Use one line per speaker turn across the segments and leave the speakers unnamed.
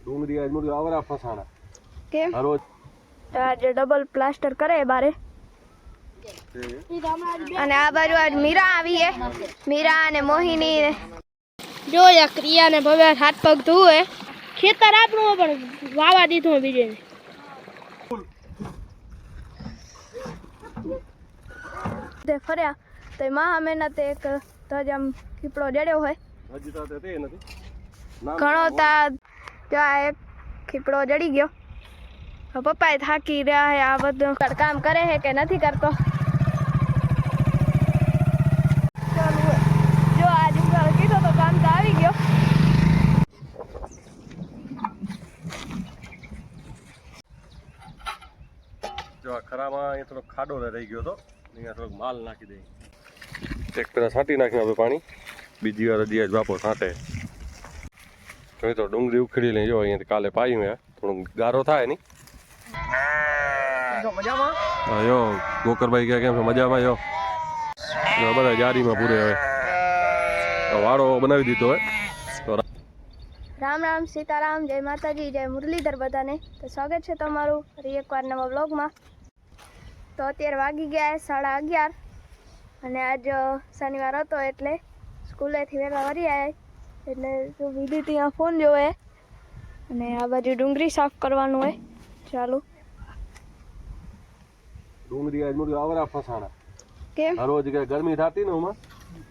ડુંગળી આજ મુર્ગી આવરા ફસાણા
કેમ
હરોજ
आज डबल प्लास्टर करे बारे અને આ બાજુ આજ મીરા આવી હે મીરા અને મોહિની જો યા ક્રિયા ને ભવ્ય હાથ પગ ધોવે ખેતર આપણું પણ વાવા દીધું બીજે તે ફર્યા તો મહા મહેનતે એક તજમ કીપડો જડ્યો હોય
હજી તો તે નથી
ઘણો તા જો આ એક કીપડો જડી ગયો પપ્પા થાકી રહ્યા હે આ બધું કામ કરે હે કે નથી કરતો જો આ જુગાર કીધો તો કામ તો આવી ગયો
જો આ ખરામાં અહીંયા થોડો ખાડો રહી ગયો તો અહીંયા થોડોક માલ નાખી દઈએ ટ્રેક્ટર છાંટી નાખ્યું હવે પાણી બીજી વાર હજી બાપો છાંટે તો તો ડુંગળી ઉખેડી લઈ જો અહીંયા કાલે પાયું હે થોડું ગારો થાય નહીં હા યો ગોકરભાઈ ક્યાં કેમ છે મજામાં યો બધા જારીમાં પૂરે હવે વાળો બનાવી દીધો હે તો
રામ રામ સીતારામ જય માતાજી જય મુરલીધર બધાને તો સ્વાગત છે તમારું ફરી એકવાર નવા વ્લોગમાં તો અત્યારે વાગી ગયા 11:30 અને આજ શનિવાર હતો એટલે સ્કૂલેથી વહેલા વળી આવ્યા એટલે જો વિધિ ત્યાં ફોન જોવે અને આ બાજુ ડુંગળી સાફ કરવાનું હોય ચાલુ
ડુંગળી આજ મુર્ગી આવરા ફસાણા
કેમ
રોજ કે ગરમી થતી ને ઉમાં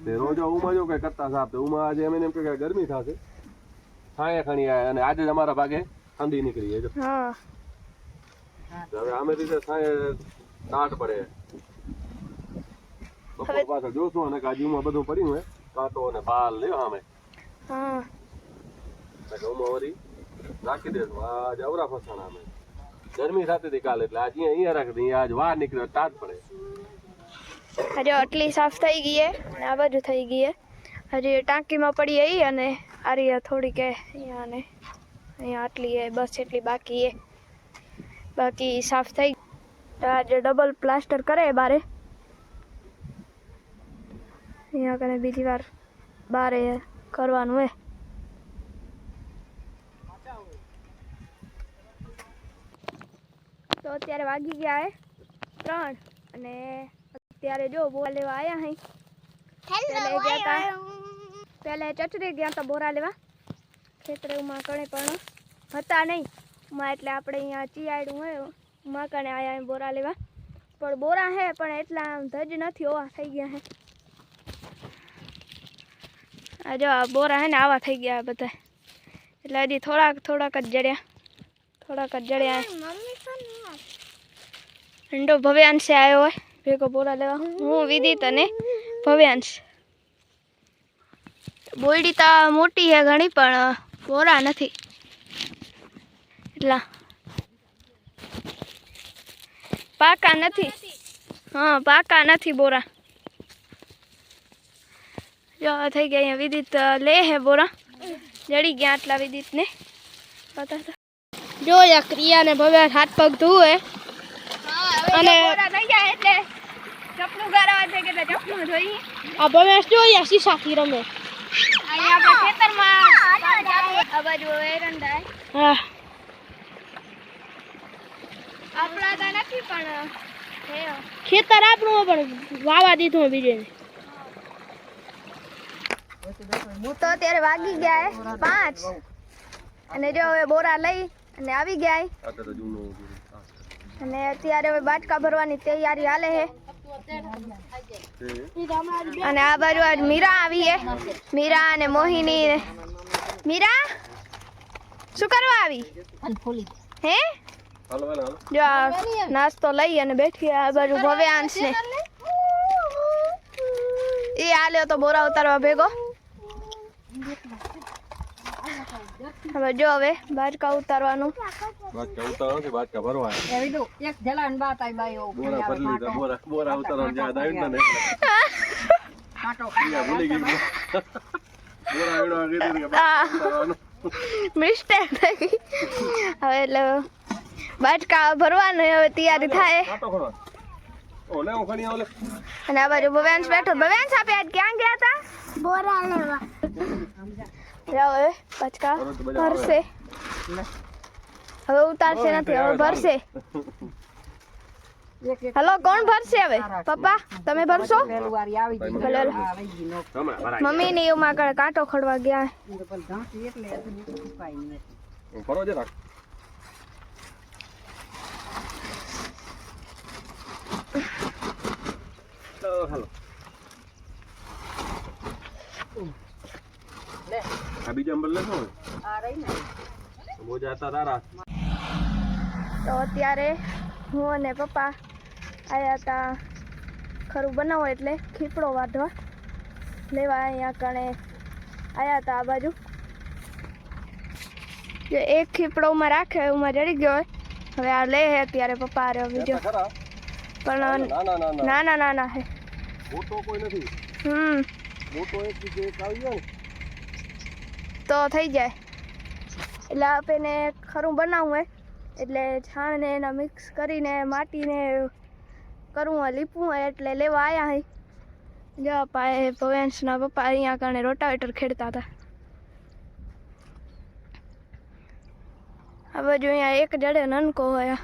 તે રોજ ઉમાં જો કે કરતા સાફ તો ઉમાં આજે એમ કે ગરમી થશે છાંયે ખણી આયા અને આજે જ અમારા ભાગે ઠંડી નીકળી છે
હા
હવે અમે રીતે છાંયે ટાટ પડે બપોર પાછળ જોશું અને કાજીમાં બધું પડ્યું હે કાંટો અને પાલ લ્યો સામે
હા
ઉમાં વળી રાખી દેશું આજ અવરા ફસાણા અમે ગરમી થતી હતી કાલે એટલે આજે અહીંયા રાખી દઈએ આજ વાર નીકળ્યો ટાટ પડે
હજી આટલી સાફ થઈ ગઈ હે અને આ બાજુ થઈ ગઈ હે હજી ટાંકીમાં પડી આવી અને આ રહી થોડીક અહીંયા ને અહીંયા આટલી હે બસ એટલી બાકી હે બાકી સાફ થઈ તો આજે ડબલ પ્લાસ્ટર કરે બારે અહીંયા કને બીજી વાર બારે કરવાનું હે તો અત્યારે વાગી ગયા હે 3 અને અત્યારે જો બોરા લેવા આવ્યા હે પહેલે ચચરી ગયા તો બોરા લેવા ખેતરેમાં કણે પણ હતા નહીં માં એટલે આપણે અહીંયા ચિયાડું હોય માં કણે આયા બોરા લેવા પણ બોરા હે પણ એટલા ધજ નથી ઓવા થઈ ગયા હે આ જો આ બોરા હે ને આવા થઈ ગયા બધા એટલે હજી થોડાક જ જડ્યા અંડો ભવ્યાંશે આવ્યો હોય ભેગો બોરા લેવા હું વિદિત અને ભવ્યાંશ બોયડી તો મોટી છે ઘણી પણ બોરા નથી એટલા પાકા નથી હા પાકા નથી બોરા જો થઈ ગયા અહીંયા વિદિત લે હે બોરા જડી ગયા આટલા વિદિત ને પતા જો યા ક્રિયા ને ભવ્ય હાથ પગ ધોવે અને બોરા થઈ ગયા એટલે ચપલું ગારવા છે કે ચપલું જોઈએ આ ભવ્ય જો યા શીશાથી રમે અહીંયા આપણે ખેતરમાં આ બાજુ એરંડા હા આપણા તો નથી પણ ખેતર આપણું પણ વાવા દીધું બીજે તો અત્યારે વાગી ગયા 5 અને જો હવે બોરા લઈ અને આવી ગયા અને અત્યારે હવે બાટકા ભરવાની તૈયારી હાલે છે અને આ બાજુ આજ મીરા આવી હે મીરા અને મોહિની મીરા શું કરવા આવી હે જો નાસ્તો લઈ અને બેઠી આ બાજુ ભવ્યાંશ ને એ આલ્યો તો બોરા ઉતારવા ભેગો હવે જો હવે બાટકા ઉતારવાનું
બાટકા ભરવા એક જલાન બાત આઈ બાયો બોરા ભરલી તો બોરા ઉતારવાનું યાદ આવ્યું ને કાટો ભૂલી ગઈ બોરા એડો આગળ કે ઉતારવાનું
મિસ્ટેક થઈ ગઈ હવે એટલે બાટકા ભરવાનું હવે તૈયારી થાય
ઓલે ઓખણી ઓલે
અને આ બાજુ ભવ્યાંશ બેઠો ભવ્યાંશ આપે આજ ક્યાં ગયા હતા બોરા લેવા જાઓ હવે બાટકા ભરશે હવે ઉતારશે નથી, હવે ભરશે. હલો, કોણ ભરશે હવે? પપ્પા તમે ભરશો? મમ્મી ની એમાં આગળ કાંટો ખડવા ગયા.
ફરો જરાક. હાલો આ બીજા નંબર લેશો ને? મોજા હતા તારા.
તો અત્યારે હું અને પપ્પા આવ્યા હતા ખરું બનાવો એટલે ખીપડો વાઢવા લેવા. અહીંયા કણે આવ્યા હતા આ બાજુ. જે એક ખીપડો ઉમાં રાખે ઉમાં જડી ગયો હોય. હવે આ લે હે અત્યારે પપ્પા રહ્યો બીજો, પણ નાના નાના હે.
મોટો કોઈ નથી. મોટો એક બીજો એક આવી ગયો ને
તો થઈ જાય. એટલે આપણે ખરું બનાવવું હોય એટલે છાણને એના મિક્સ કરીને માટીને કરવું હોય, લીપવું હોય એટલે લેવા આવ્યા હે. જો પપ્પા એ ભવેન્સના પપ્પા અહીંયા કારણે રોટાવેટર ખેડતા હતા. આ બાજુ અહીંયા એક જડે નનકો હોય.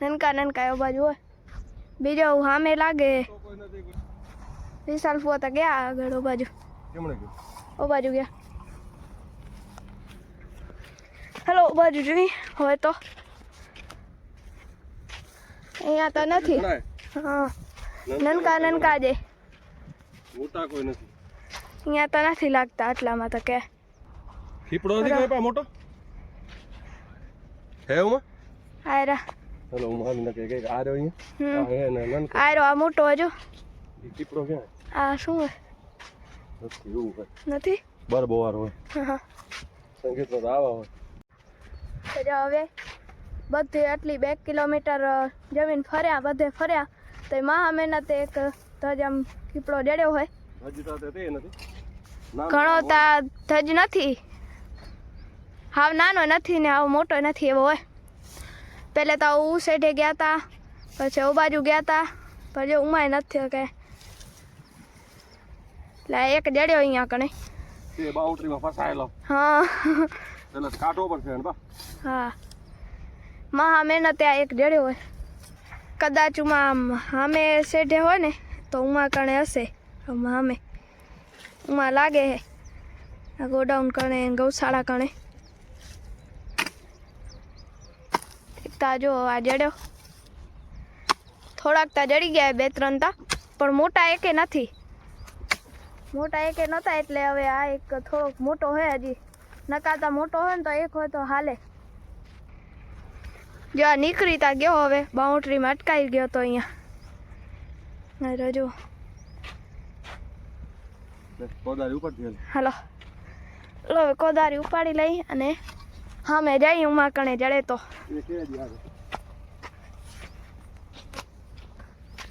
નનકા નનકા એ બાજુ હોય. બીજો સામે લાગે વિશાલ ફોતા ગયા આગળ. ઓ બાજુ ઓ બાજુ ગયા. હેલો, ઓ બાજુ જોઈ હોય તો અહીંયા તો નથી. હા, નનકા નનકા જે
મોટા કોઈ નથી.
અહીંયા તો નથી લાગતા આટલામાં તો. કે
ખીપડો નથી કોઈ પા મોટો હે ઉમા?
આયરા
ચલો ઉમા આવી નકે કે આ રહ્યો અહીંયા. આ હે ને નન
આયરો આ મોટો હજો.
ઈ ખીપડો ક્યાં?
આ શું હોય?
નથી એવું હોય.
નથી
બરબોવાર હોય.
હા,
સંગીતનો તો આવા હોય.
તો જો હવે બધે આટલી 2 કિલોમીટર જમીન ફર્યા, બધે ફર્યા તો મહા મહેનતે એક ધજ આમ ખીપડો જડ્યો હોય.
હજી તો તે નથી.
ઘણો તા ધજ નથી, હાવ નાનો નથી ને હાવ મોટો નથી એવો હોય. પહેલે તો હું સાઈડે ગયા હતા, પછી ઓ બાજુ ગયા હતા, પછી ઉમાય નથી કે એટલે એક જડ્યો અહીંયા કણે.
તે બાઉન્ડરીમાં ફસાયેલો.
હા
એટલે કાંટો પર છે ને બા.
હા, મહા મહેનતે આ એક જડ્યો હોય. કદાચ ઉમાં સામે સેઢે હોય ને તો ઉમા કણે હશે. સામે ઉમા લાગે હે આ ગોડાઉન કણે ગૌશાળા કણે. તા જો આ જડ્યો. થોડાક તા જડી ગયા 2-3 તા, પણ મોટા એકે નથી. મોટા એકે નહોતા એટલે હવે આ એક થોડોક મોટો હોય. હજી નકાતા મોટો હોય ને તો એક હોય તો હાલે. જો આ નીકળી તા ગયો, હવે બાઉન્ડ્રીમાં અટકાઈ ગયો તો અહીંયા રજો.
કોદારી ઉપર થી
હાલો હવે કોદારી ઉપાડી લઈ અને સામે જઈ ઉમા કણે જડે તો.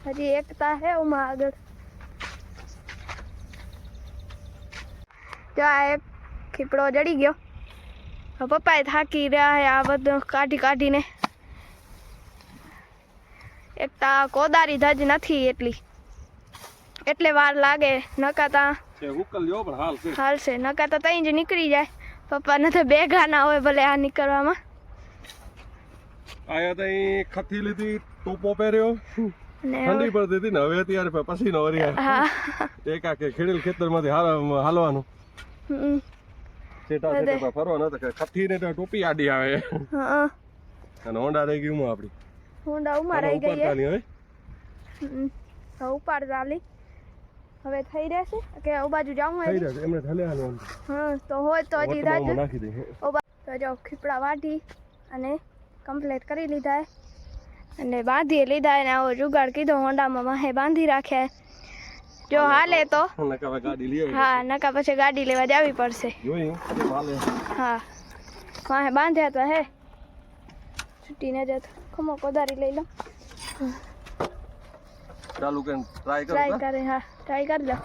હજી એકતા હે ઉમા આગળ. જો આ એક ખીપડો જડી ગયો. પપ્પાએ થાકી રહ્યા હે આ બધું કાઢી કાઢીને. એક તા કોદારી ધજ નથી એટલી એટલે વાર લાગે. નકાતા હાલશે, નકાતા તઈ જ નીકળી જાય. પપ્પાને તો ભેગા ના હોય ભલે આ નીકળવામાં.
આયા તઈ ખથી લીધી, ટોપો પહેર્યો, ઠંડી પડતી હતી ને હવે અત્યારે પસીનો વરી એકા કે ખેડેલ ખેતરમાંથી હાલવાનું. સેટા સેટા ફરવાનો તો ખથી ને ટોપી આડી આવે. અને હોંડા રહી ગઈ આપડી.
હોંડા ઉમાં રહી ગઈ હવે ઉપાડ ચાલી. હવે થઈ રહેશે કે ઓ બાજુ જાવું હોય?
થઈ રહેશે એમને થલે હાલવાનું.
હા તો હોય તો હજી રાજ
નાખી દે.
તો જો ખીપડા વાઢી અને કમ્પ્લીટ કરી લીધા અને બાંધી લીધા. અને આવો જુગાડ કીધો હોંડામાં માહે બાંધી રાખ્યા. જો હાલે તો હા, નકા પછી ગાડી લેવા જવી પડશે. હા, માહે બાંધ્યા તો હે છૂટી ન જતો. ખમો કોદારી લઈ લો.
ચાલુ કે
ટ્રાય કરે. હા, ટ્રાય કરી લો.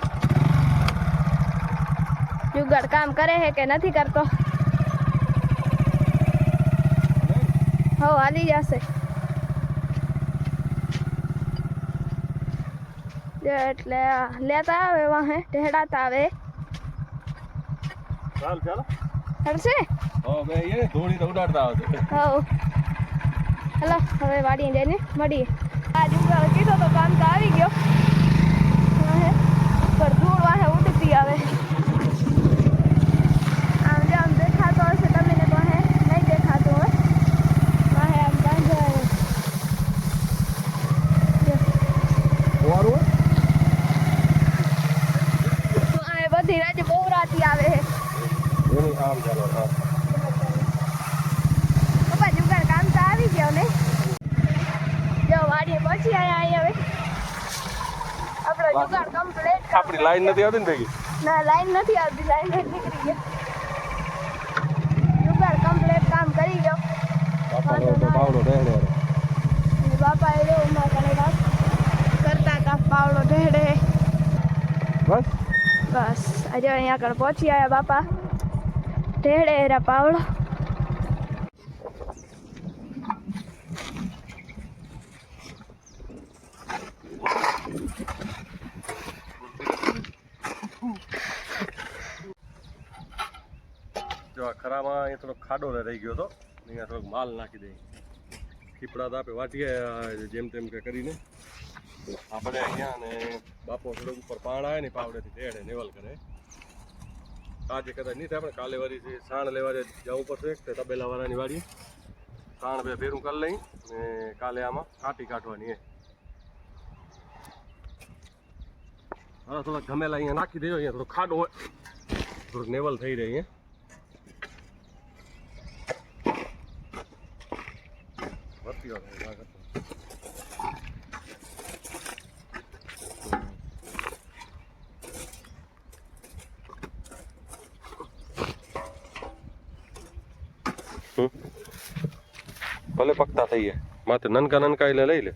જુગાડ કામ કરે હે કે નથી કરતો? હો હાલી જશે. એટલે લેતા આવે વાહે ઢેડાતા આવે.
ચાલ ચાલો
હરશે
હા બે એ ધોળી તો ઉડાડતા આવશે
હા હલો હવે વાડીએ જઈને મળીએ આ ડુંગર કીધો તો કામ તો આવી ગયો હે પર ધૂળ વાહે ઉડતી આવે આમ જો આમ દેખાતો હશે તમને પાસે નહીં દેખાતું હોય વાહે આમ બાંધો
વારું
આ બધી રાતે બહુ રાતી આવે છે
એની આમ ચાલો હા
પપ્પા જુગાર કામ તો આવી ગયો ને જો વાડીએ પહોંચી આયા અહીં હવે આપણો જુગાર કમ્પ્લીટ
આપણી લાઈન નથી આવતી ને ભેગી
ના લાઈન નથી આવતી લાઈન નીકળી ગઈ જુગાર કમ્પ્લીટ કામ કરી ગયો
બાપાનો તો પાવડો ઢેડે
અને બાપા એ જો ઉમા કને કામ કરતા હતા પાવડો ઢેડે
બસ
બસ આજે અહીંયા આગળ પહોંચી આવ્યા બાપા ઢેડે એરા પાવડો
જો આ ખરામાં અહીંયા થોડો ખાડો રહી ગયો હતો અહીંયા થોડોક માલ નાખી દઈએ ખીપડા તો આપણે વાટીએ જેમ તેમ કે કરીને આપણે અહીંયા અને બાપો થોડોક ઉપર પાણ આવે ને પાવડેથી ઢેડે નેવલ કરે આજે કદાચ નહીં થાય આપણે કાલે વાળી છે સાણ લેવા જવું પડશે કે તબેલાવાળાની વાળી સાણ બે ભેરું કરી લઈ ને કાલે આમાં કાટી કાઢવાની હા થોડાક ગમેલા અહીંયા નાખી દેજો અહીંયા થોડો ખાડો હોય થોડુંક નેવલ થઈ રહી અહીંયા ભરતી હોય ભલે પકતા થઈ જાય માથે નનકા નનકા એટલે લઈ લે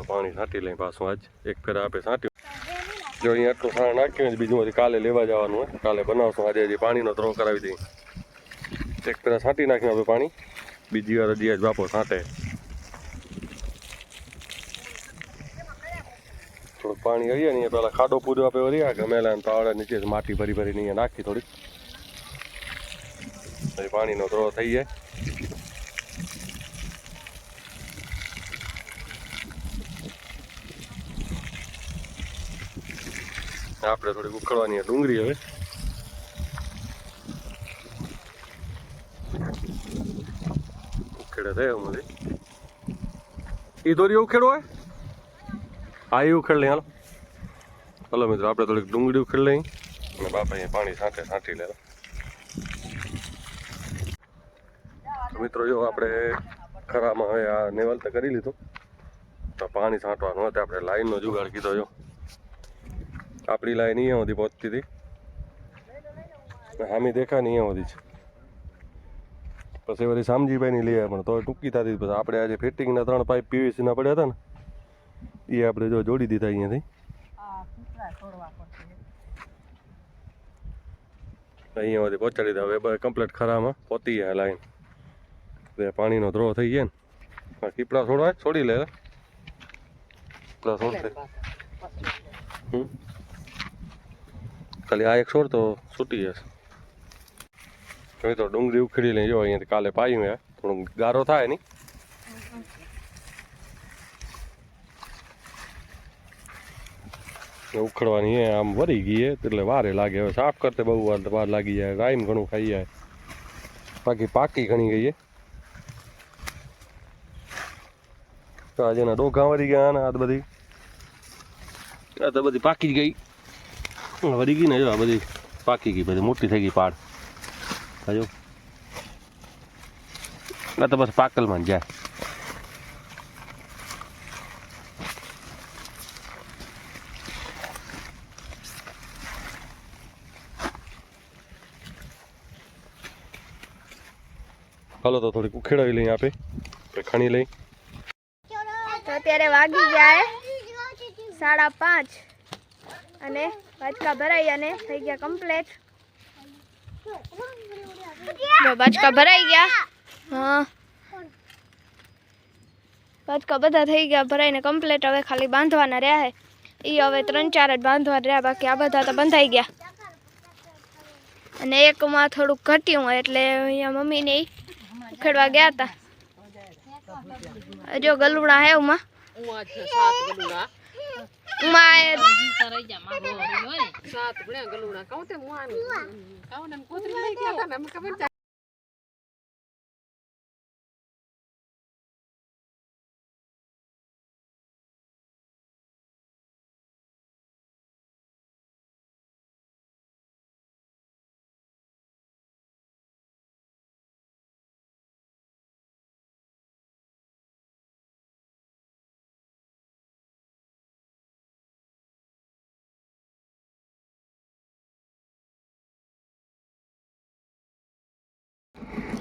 પાણી છાંટી લઈ પાછું આજ એક ફેર આપે છાંટ્યું જો અહીંયા આટલું સાણ નાખ્યું બીજું બધી કાલે લેવા જવાનું હોય કાલે બનાવશું આજે હજી પાણીનો થ્રો કરાવી દઈએ એક ફેર છાંટી નાખ્યું હવે પાણી બીજી વાર હજી આજ બાપો છાંટે થોડુંક પાણી આવીએ ને પેલા ખાડો પૂરો આપે વળી ગમેલા પાવડા નીચે માટી ભરી ભરીને અહીંયા નાખી થોડીક પછી પાણીનો થ્રો થઈ જાય આપણે થોડીક ઉખડવાની ડુંગળી હવે ઉખેડે થાય મને એ દોરી ઉખેડો હોય હા એ ઉખેડ લઈ હાલો હલો મિત્રો આપણે થોડીક ડુંગળી ઉખેડ લઈ અને બાપા અહીંયા પાણી છાંટી લે મિત્રો જો આપણે ખરામાં હવે આ નેવલ તો કરી લીધું તો પાણી છાંટવાનું હતું આપણે લાઈનનો જુગાડ કીધો જો આપણી લાઈન અહીંયા સુધી પહોંચતી હતી હામી દેખા ને અહીંયા સુધી છે પછી વળી શામજીભાઈની લઈ પણ તો ટૂંકી થતી પછી આપણે આજે ફિટિંગના 3 પાઇપ પીવીસીના પડ્યા હતા ને એ આપણે જો જોડી દીધા અહીંયાથી અહીંયા સુધી પહોંચાડી દીધા હવે કમ્પ્લીટ ખરામાં પહોંચી ગયા લાઈન પાણીનો ધ્રો થઈ ગયા ને કીપડા છોડી લે કીપડા છોડશે ખાલી આ એક છોડ તો છૂટી જશે તો ડુંગળી ઉખેડી લઈ જો અહીંયાથી કાલે પાયું હે થોડું ગારો થાય નહીં ઉખડવાની આમ વરી ગઈ એટલે વારે લાગે હવે સાફ કરતે બહુ વાર લાગી જાય ટાઈમ ઘણું ખાઈ જાય બાકી પાકી ઘણી ગઈ તો આજે ના ડોઘા વરી ગયા ને આ બધી પાકી જ ગઈ વરી ગઈ ને જો આ બધી પાકી ગઈ બધી મોટી થઈ ગઈ પાડ હજુ ના તો બસ પાકલમાં જ જાય હાલો તો થોડીક ઉખેડાવી લઈએ આપે ખણી લઈ
તો અત્યારે વાગી ગયા 5:30 અને બાચકા ભરાઈ અને થઈ ગયા કમ્પ્લીટ જો બાચકા ભરાઈ ગયા હા બાજકા બધા થઈ ગયા ભરાઈને કમ્પ્લીટ. હવે ખાલી બાંધવાના રહ્યા છે. એ હવે 3-4 જ બાંધવા રહ્યા, બાકી આ બધા તો બંધાઈ ગયા. અને એકમાં થોડુંક ઘટ્યું હોય એટલે અહીંયા મમ્મીને ઉખેડવા ગયા હતા. જો ગલુડા હે ઉમાં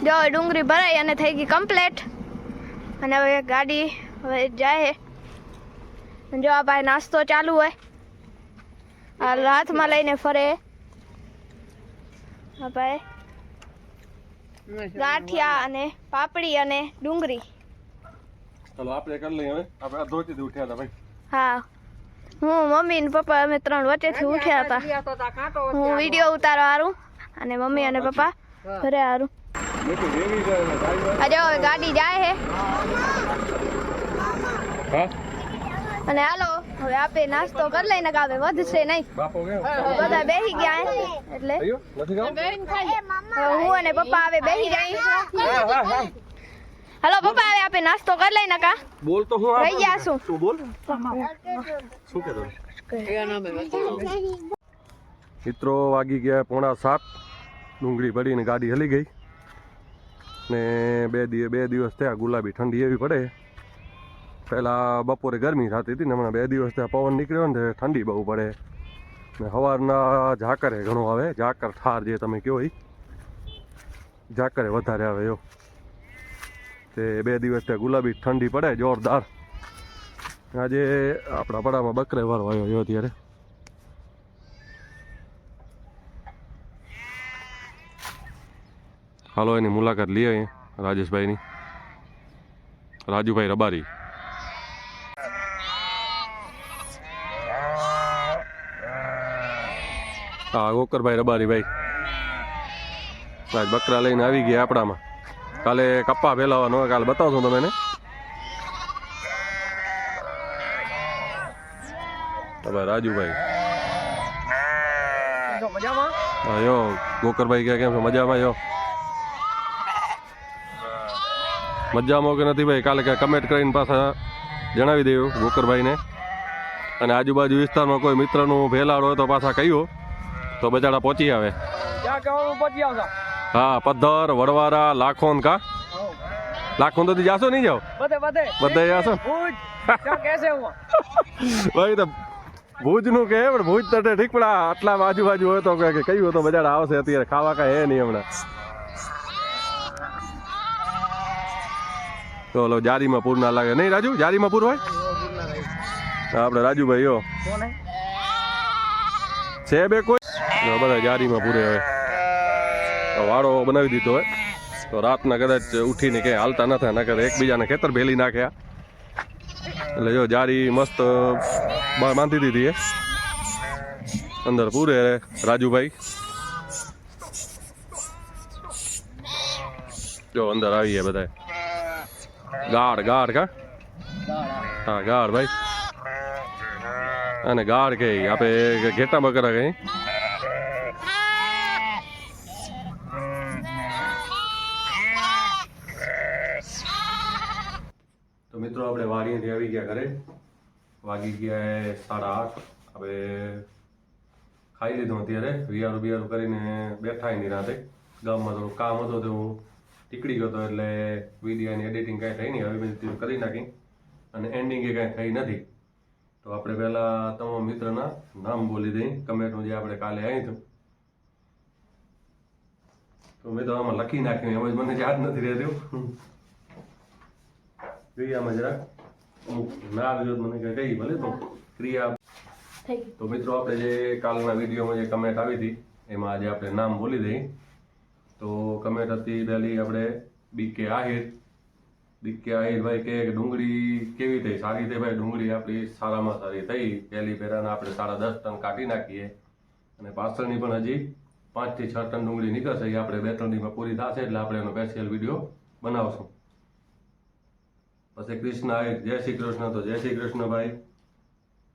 જો ડુંગળી ભરાઈ અને થઈ ગઈ કમ્પ્લીટ. અને હવે ગાડી હવે જાય. જો આ ભાઈ નાસ્તો ચાલુ હોય, આ હાથમાં લઈને ફરે. આ ભાઈ ગાંઠિયા અને પાપડી અને ડુંગળી.
ચાલો આપણે કરી લઈએ. હવે આપણે ધોતીથી ઉઠ્યા હતા ભાઈ.
હા, હું મમ્મી ને પપ્પા અમે 3 વચ્ચેથી ઉઠ્યા હતા. હું વિડીયો ઉતારવા હારું અને મમ્મી અને પપ્પા ઘરે હારું. આજે હવે ગાડી જાય છે અને હાલો હવે આપે નાસ્તો કરી લઈને આવે વધશે નહીં. બધા બેસી ગયા એટલે હું અને પપ્પા આવે બેસી જાય. હાલો પપ્પા આવે આપે નાસ્તો કરી લઈને કા
બોલ તો હું
રહી ગયા છું.
તું બોલ શું કહેતો. મિત્રો વાગી ગયા 6:45. ડુંગળી પડીને ગાડી હલી ગઈ ને બે દિવસ થયા. ગુલાબી ઠંડી એવી પડે. પહેલાં બપોરે ગરમી થતી હતી ને હમણાં 2 દિવસ થયા પવન નીકળ્યો ને ઠંડી બહુ પડે ને સવારના ઝાકરે ઘણું આવે. ઝાકર ઠાર જે તમે કહો એ ઝાકરે વધારે આવે. એવો તે 2 દિવસ થયા ગુલાબી ઠંડી પડે જોરદાર. આજે આપણા પડામાં બકરે વારો આવ્યો અત્યારે. હાલો એની મુલાકાત લઈએ રાજેશભાઈની. રાજુભાઈ રબારી. હા ગોકરભાઈ રબારી ભાઈ આજ બકરા લઈને આવી ગયા આપણામાં. કાલે કપ્પા ફેલાવાનો કાલે બતાવશો તમે ને. ભાઈ રાજુભાઈ હા યો ગોકરભાઈ ક્યાં કેમ છો મજામાં? યો મજામાં કે નથી ભાઈ? કાલે ક્યાં કમેન્ટ કરીને પાછા જણાવી દેવું ગોકરભાઈને. અને આજુબાજુ વિસ્તારમાં કોઈ મિત્રનું ભેલાડ હોય તો પાછા કહ્યું તો બચાડા પહોંચી આવે. હા પદ્ધર વડવારા લાખોન કા લાખોન તો જાશો નહીં જાઓ બધે જાશો ભાઈ. તો ભુજનું કે પણ ભુજ તટે ઠીક પણ આટલા આજુબાજુ હોય તો કહ્યું તો બજાડા આવશે. અત્યારે ખાવા કાંઈ હે નહીં હમણાં. તો ઓલો જારીમાં પૂર ના લાગે નહીં રાજુ? જારીમાં પૂર હોય આપણે રાજુભાઈ યો છે બે કોઈ બધા જારીમાં પૂરે હોય. વાળો બનાવી દીધો હોય તો રાતના કદાચ ઉઠીને ક્યાંય હાલતા ન થાય નકર એકબીજાને ખેતર ભેલી નાખ્યા. એટલે જો જારી મસ્ત બાંધી દીધી એ અંદર પૂરે રાજુભાઈ. જો અંદર આવીએ બધા ગાઢ કા હા ગાઢ ભાઈ. અને ગાઢ કે આપણે ઘેટા બકરા કઈ. તો મિત્રો આપણે વાડીએથી આવી ગયા ઘરે. વાગી ગયા 8:30. હવે ખાઈ લીધું. અત્યારે વિયારું કરીને બેઠા એની રાતે. ગામમાં થોડું કામ હતું તો હું નીકળી ગયો હતો એટલે વિડીયોની એડિટિંગ કાંઈ થઈ નહીં. હવે મેં કરી નાખી અને એન્ડિંગ એ કાંઈ થઈ નથી. તો આપણે પહેલાં તમામ મિત્રના નામ બોલી દઈએ કમેન્ટનું જે આપણે કાલે આવ્યું હતું. તો મેં તો આમાં લખી નાખ્યું એમ જ મને યાદ નથી રહેતું. ક્રિયામાં જરાક ના આવ્યો મને કઈ ભલે તો ક્રિયા. તો મિત્રો આપણે જે કાલના વિડીયોમાં જે કમેન્ટ આવી હતી એમાં આજે આપણે નામ બોલી દઈએ. તો કમેન્ટ હતી પહેલી આપણે BK આહિર, દીકે આહિરભાઈ કહે કે ડુંગળી કેવી થઈ? સારી થઈ ભાઈ, ડુંગળી આપણી સારામાં સારી થઈ. પહેલી ફેરાના આપણે 10.5 ટન કાઢી નાખીએ અને પાછળની પણ હજી 5 થી 6 ટન ડુંગળી નીકળશે. એ આપણે 2-3 દિવસમાં પૂરી થશે એટલે આપણે એનો સ્પેશિયલ વિડીયો બનાવશું. પછી કૃષ્ણ આહિર, જય શ્રી કૃષ્ણ. તો જય શ્રી કૃષ્ણ ભાઈ.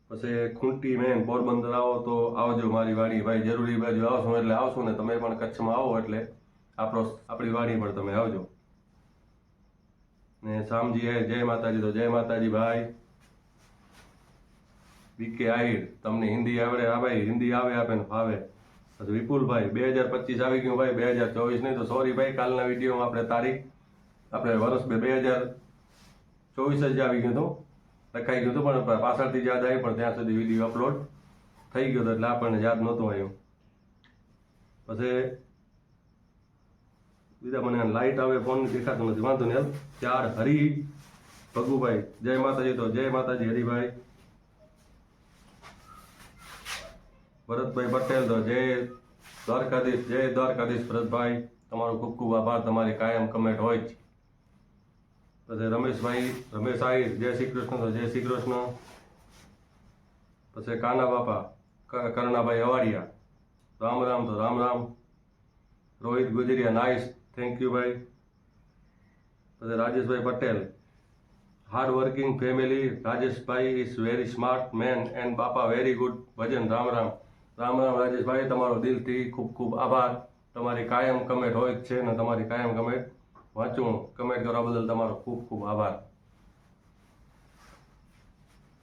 પછી ખૂંટી મેન, પોરબંદર આવો તો આવજો મારી વાડી ભાઈ. જરૂરી બાજુ આવશું એટલે આવશું ને તમે પણ કચ્છમાં આવો એટલે આપણી વાડી પર તમે આવજો. ને શામજી આહિર, જય માતાજી. તો જય માતાજી ભાઈ. બીકે આહિર, તમને હિન્દી આવડે? હા ભાઈ, હિન્દી આવે આપે ફાવે. પછી વિપુલભાઈ, 2025 આવી ગયું ભાઈ, 2024 નહીં. તો સોરી ભાઈ, કાલના વિડીયોમાં આપણે તારીખ વર્ષ 2024 જ આવી ગયું હતું, લખાઈ ગયું હતું, પણ પાછળથી યાદ આવી, પણ ત્યાં સુધી વિડીયો અપલોડ થઈ ગયો હતો એટલે આપણને યાદ નહોતું આવ્યું. પછી બીજા મને લાઇટ આવે, ફોન દેખાતું નથી, વાંધો નહીં. 4 હરી ભગુભાઈ, જય માતાજી. તો જય માતાજી હરિભાઈ. ભરતભાઈ પટેલ, તો જય દ્વારકાધીશ. જય દ્વારકાધીશ ભરતભાઈ, તમારો ખૂબ ખૂબ આભાર. તમારી કાયમ કમેન્ટ હોય જ. પછી રમેશભાઈ, રમેશ આહિર, જય શ્રી કૃષ્ણ. તો જય શ્રી કૃષ્ણ. પછી કાના બાપા, કરણાભાઈ અવાડિયા, રામ રામ. તો Ram Ram. Rohit Gujariya, nice, thank you ભાઈ. પછી Rajeshbhai Patel, hard working family. Rajeshbhai is very smart man and બાપા વેરી ગુડ ભજન. રામ રામ. રામ રામ રાજેશભાઈ, તમારો દિલથી ખૂબ ખૂબ આભાર. તમારી કાયમ કમેન્ટ હોય જ છે ને તમારી કાયમ કમેન્ટ વાંચું. કમેન્ટ કરવા બદલ તમારો ખૂબ ખૂબ આભાર.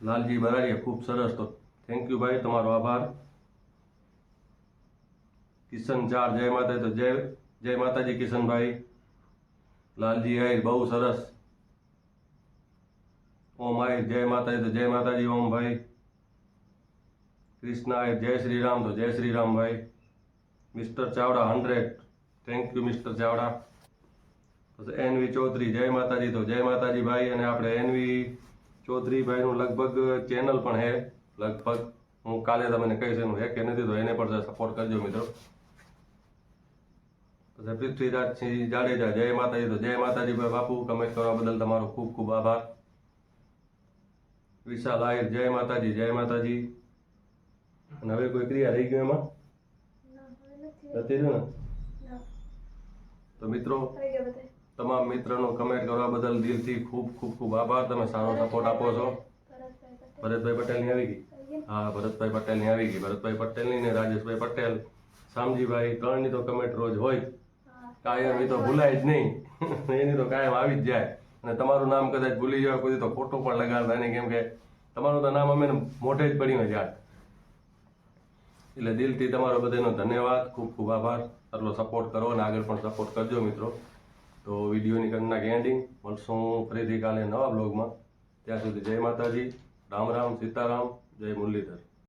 લાલજી બરાડિયા, ખૂબ સરસ. તો થેન્ક યુ ભાઈ, તમારો આભાર. કિશન 4, જય માતાજી. તો જય માતાજી કિશનભાઈ. લાલજી આહિર, બહુ સરસ. ઓમ આહિર, જય માતાજી. તો જય માતાજી ઓમ ભાઈ. કૃષ્ણ આહિર, જય શ્રી રામ. તો જય શ્રી રામ ભાઈ. Mister Chavda 100, thank you mister Chavda. પછી એનવી ચૌધરી, જય માતાજી. તો જય માતાજી ભાઈ. અને આપણે એનવી ચૌધરી ભાઈનું લગભગ ચેનલ પણ હે, લગભગ હું કાલે તમને કહીશ એનું હે કે નથી, તો એને પણ સપોર્ટ કરજો મિત્રો. પછી પૃથ્વીરાજસિંહ જાડેજા, જય માતાજી. તો જય માતાજી ભાઈ બાપુ, કમેન્ટ કરવા બદલ તમારો ખૂબ ખૂબ આભાર. વિશાલ આહિર, જય માતાજી. જય માતાજી. અને હવે કોઈ ક્રિયા રહી ગયું એમાં? નથી રહ્યું ને? તો મિત્રો, તમામ મિત્રોનો કમેન્ટ કરવા બદલ દિલથી ખૂબ ખૂબ ખૂબ આભાર. તમે સારો સપોર્ટ આપો છો. ભરતભાઈ પટેલની આવી ગઈ? હા, ભરતભાઈ પટેલની આવી ગઈ. ભરતભાઈ પટેલની ને રાજેશભાઈ પટેલ, શામજીભાઈ, 3ની તો કમેન્ટ રોજ હોય કાયમ. એ તો ભૂલાય જ નહીં, એની તો કાયમ આવી જ જાય. અને તમારું નામ કદાચ ભૂલી જાય કોઈ તો ખોટું પણ લગાડતા નહીં, કેમ કે તમારું તો નામ અમે મોઢે જ પડ્યું હોય યાદ. એટલે દિલથી તમારો બધાનો ધન્યવાદ, ખૂબ ખૂબ આભાર. આટલો સપોર્ટ કરો અને આગળ પણ સપોર્ટ કરજો મિત્રો. તો વિડીયોની કરી નાખી એન્ડિંગ. મળશું ફરીથી કાલે નવા બ્લોગમાં. ત્યાં સુધી જય માતાજી, રામ રામ, સીતારામ, જય મુરલીધર.